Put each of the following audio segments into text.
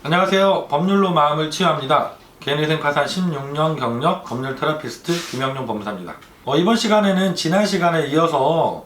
안녕하세요. 법률로 마음을 치유합니다. 개인회생 파산 16년 경력 법률 테라피스트 김영룡 법무사입니다. 이번 시간에는 지난 시간에 이어서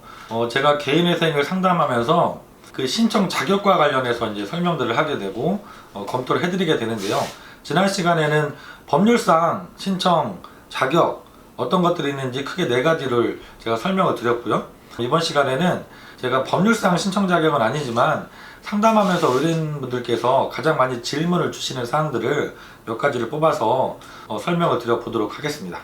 제가 개인회생을 상담하면서 그 신청 자격과 관련해서 이제 설명들을 하게 되고 검토를 해드리게 되는데요. 지난 시간에는 법률상 신청 자격 어떤 것들이 있는지 크게 4가지를 제가 설명을 드렸고요. 이번 시간에는 제가 법률상 신청 자격은 아니지만 상담하면서 의뢰인분들께서 가장 많이 질문을 주시는 사항들을 몇 가지를 뽑아서 설명을 드려보도록 하겠습니다.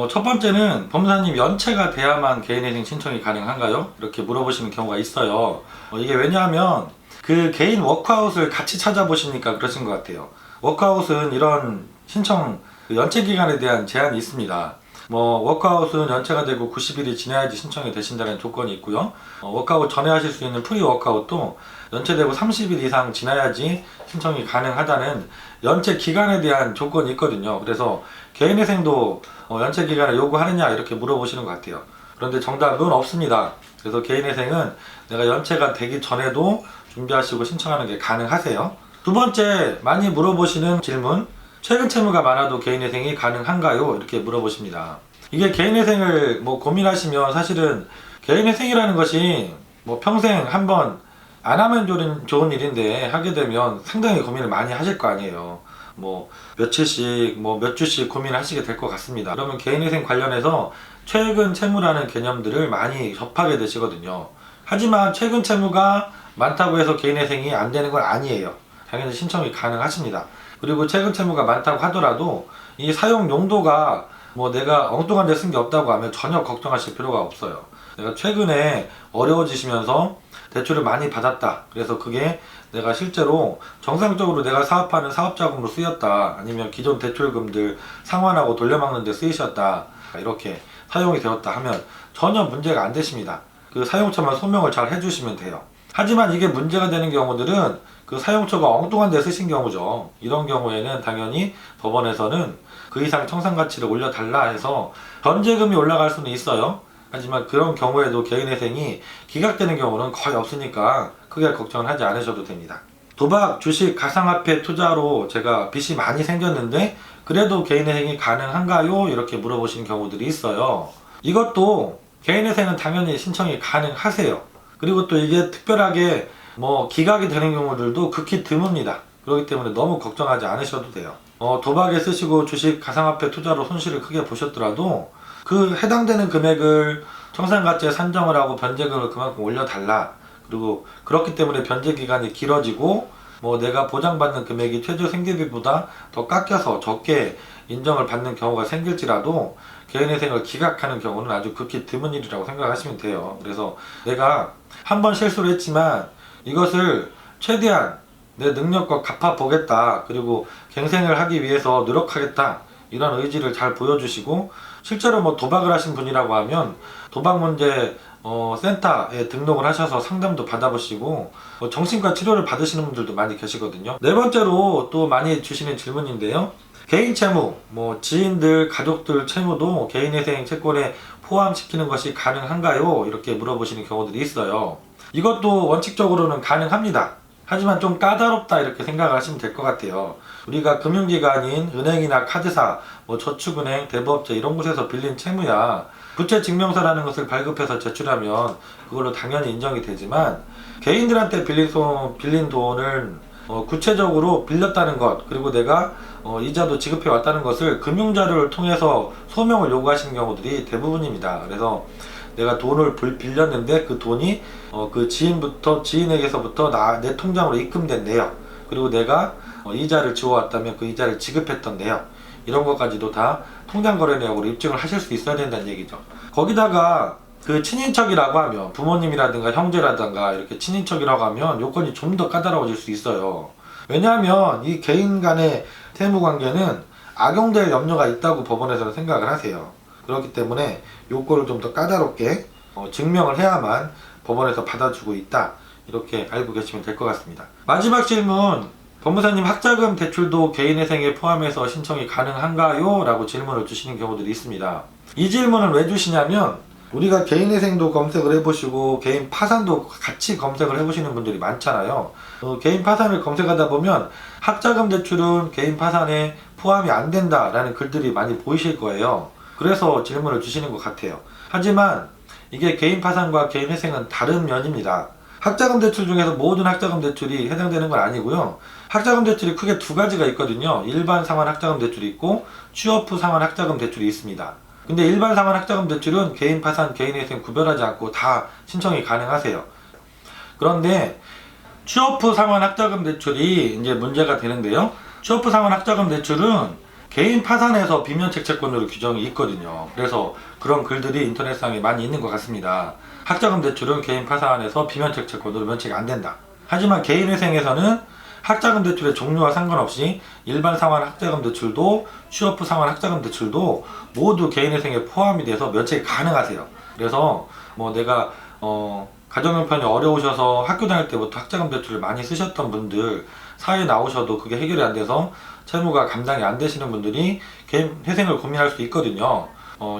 첫 번째는 법무사님 연체가 돼야만 개인회생 신청이 가능한가요? 이렇게 물어보시는 경우가 있어요. 이게 왜냐하면 그 개인 워크아웃을 같이 찾아보시니까 그러신 것 같아요. 워크아웃은 이런 신청 연체 기간에 대한 제한이 있습니다. 워크아웃은 연체가 되고 90일이 지나야지 신청이 되신다는 조건이 있고요. 워크아웃 전에 하실 수 있는 프리 워크아웃도 연체되고 30일 이상 지나야지 신청이 가능하다는 연체 기간에 대한 조건이 있거든요. 그래서 개인회생도 연체 기간을 요구하느냐 이렇게 물어보시는 것 같아요. 그런데 정답은 없습니다. 그래서 개인회생은 내가 연체가 되기 전에도 준비하시고 신청하는 게 가능하세요. 두 번째 많이 물어보시는 질문, 최근 채무가 많아도 개인회생이 가능한가요? 이렇게 물어보십니다. 이게 개인회생을 고민하시면 사실은 개인회생이라는 것이 평생 한번 안 하면 좋은 일인데 하게 되면 상당히 고민을 많이 하실 거 아니에요. 며칠씩 몇 주씩 고민하시게 될 것 같습니다. 그러면 개인회생 관련해서 최근 채무라는 개념들을 많이 접하게 되시거든요. 하지만 최근 채무가 많다고 해서 개인회생이 안 되는 건 아니에요. 당연히 신청이 가능하십니다. 그리고 최근 채무가 많다고 하더라도 이 사용 용도가 내가 엉뚱한 데 쓴 게 없다고 하면 전혀 걱정하실 필요가 없어요. 내가 최근에 어려워지시면서 대출을 많이 받았다. 그래서 그게 내가 실제로 정상적으로 내가 사업하는 사업자금으로 쓰였다. 아니면 기존 대출금들 상환하고 돌려막는 데 쓰이셨다. 이렇게 사용이 되었다 하면 전혀 문제가 안 되십니다. 그 사용처만 소명을 잘 해주시면 돼요. 하지만 이게 문제가 되는 경우들은 그 사용처가 엉뚱한 데 쓰신 경우죠. 이런 경우에는 당연히 법원에서는 그 이상 청산가치를 올려달라 해서 변제금이 올라갈 수는 있어요. 하지만 그런 경우에도 개인회생이 기각되는 경우는 거의 없으니까 크게 걱정을 하지 않으셔도 됩니다. 도박, 주식, 가상화폐 투자로 제가 빚이 많이 생겼는데 그래도 개인회생이 가능한가요? 이렇게 물어보시는 경우들이 있어요. 이것도 개인회생은 당연히 신청이 가능하세요. 그리고 또 이게 특별하게 기각이 되는 경우들도 극히 드뭅니다. 그렇기 때문에 너무 걱정하지 않으셔도 돼요. 도박에 쓰시고 주식, 가상화폐 투자로 손실을 크게 보셨더라도 그 해당되는 금액을 청산가치에 산정을 하고 변제금을 그만큼 올려달라. 그리고 그렇기 때문에 변제기간이 길어지고 내가 보장받는 금액이 최저 생계비보다 더 깎여서 적게 인정을 받는 경우가 생길지라도 개인회생을 기각하는 경우는 아주 극히 드문 일이라고 생각하시면 돼요. 그래서 내가 한번 실수를 했지만 이것을 최대한 내 능력과 갚아보겠다. 그리고 갱생을 하기 위해서 노력하겠다. 이런 의지를 잘 보여주시고 실제로 도박을 하신 분이라고 하면 도박 문제 센터에 등록을 하셔서 상담도 받아보시고 정신과 치료를 받으시는 분들도 많이 계시거든요. 네 번째로 또 많이 주시는 질문인데요. 개인 채무, 지인들, 가족들 채무도 개인회생 채권에 포함시키는 것이 가능한가요? 이렇게 물어보시는 경우들이 있어요. 이것도 원칙적으로는 가능합니다. 하지만 좀 까다롭다 이렇게 생각을 하시면 될 것 같아요. 우리가 금융기관인 은행이나 카드사, 저축은행, 대부업체 이런 곳에서 빌린 채무야 부채증명서라는 것을 발급해서 제출하면 그걸로 당연히 인정이 되지만 개인들한테 빌린 돈을 구체적으로 빌렸다는 것, 그리고 내가 이자도 지급해 왔다는 것을 금융자료를 통해서 소명을 요구하시는 경우들이 대부분입니다. 그래서 내가 돈을 빌렸는데 그 돈이 그 지인에게서부터 내 통장으로 입금된 내역, 그리고 내가 이자를 지워왔다면 그 이자를 지급했던 내역, 이런 것까지도 다 통장 거래 내역으로 입증을 하실 수 있어야 된다는 얘기죠. 거기다가 그 친인척이라고 하면 부모님이라든가 형제라든가 이렇게 친인척이라고 하면 요건이 좀 더 까다로워질 수 있어요. 왜냐하면 이 개인 간의 채무 관계는 악용될 염려가 있다고 법원에서는 생각을 하세요. 그렇기 때문에 요건을 좀 더 까다롭게 증명을 해야만 법원에서 받아주고 있다. 이렇게 알고 계시면 될 것 같습니다. 마지막 질문, 법무사님 학자금 대출도 개인회생에 포함해서 신청이 가능한가요? 라고 질문을 주시는 경우들이 있습니다. 이 질문을 왜 주시냐면 우리가 개인회생도 검색을 해보시고 개인 파산도 같이 검색을 해보시는 분들이 많잖아요. 개인 파산을 검색하다 보면 학자금 대출은 개인 파산에 포함이 안 된다라는 글들이 많이 보이실 거예요. 그래서 질문을 주시는 것 같아요. 하지만 이게 개인 파산과 개인 회생은 다른 면입니다. 학자금 대출 중에서 모든 학자금 대출이 해당되는 건 아니고요. 학자금 대출이 크게 두 가지가 있거든요. 일반 상환 학자금 대출이 있고 취업 후 상환 학자금 대출이 있습니다. 근데 일반 상환 학자금 대출은 개인 파산, 개인 회생 구별하지 않고 다 신청이 가능하세요. 그런데 취업 후 상환 학자금 대출이 이제 문제가 되는데요. 취업 후 상환 학자금 대출은 개인 파산에서 비면책 채권으로 규정이 있거든요. 그래서 그런 글들이 인터넷상에 많이 있는 것 같습니다. 학자금 대출은 개인 파산에서 비면책 채권으로 면책이 안 된다. 하지만 개인 회생에서는 학자금 대출의 종류와 상관없이 일반 상환 학자금 대출도 취업 후 상환 학자금 대출도 모두 개인 회생에 포함이 돼서 면책이 가능하세요. 그래서 뭐 내가 가정 형편이 어려우셔서 학교 다닐 때부터 학자금 대출을 많이 쓰셨던 분들, 사회에 나오셔도 그게 해결이 안 돼서 채무가 감당이 안 되시는 분들이 개인 회생을 고민할 수 있거든요.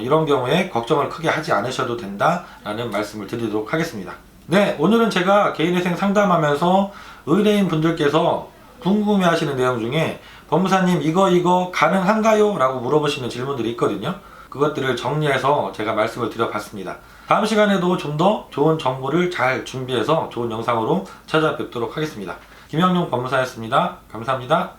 이런 경우에 걱정을 크게 하지 않으셔도 된다라는 말씀을 드리도록 하겠습니다. 네, 오늘은 제가 개인회생 상담하면서 의뢰인 분들께서 궁금해 하시는 내용 중에 법무사님 이거 가능한가요? 라고 물어보시는 질문들이 있거든요. 그것들을 정리해서 제가 말씀을 드려봤습니다. 다음 시간에도 좀 더 좋은 정보를 잘 준비해서 좋은 영상으로 찾아뵙도록 하겠습니다. 김영용 법무사였습니다. 감사합니다.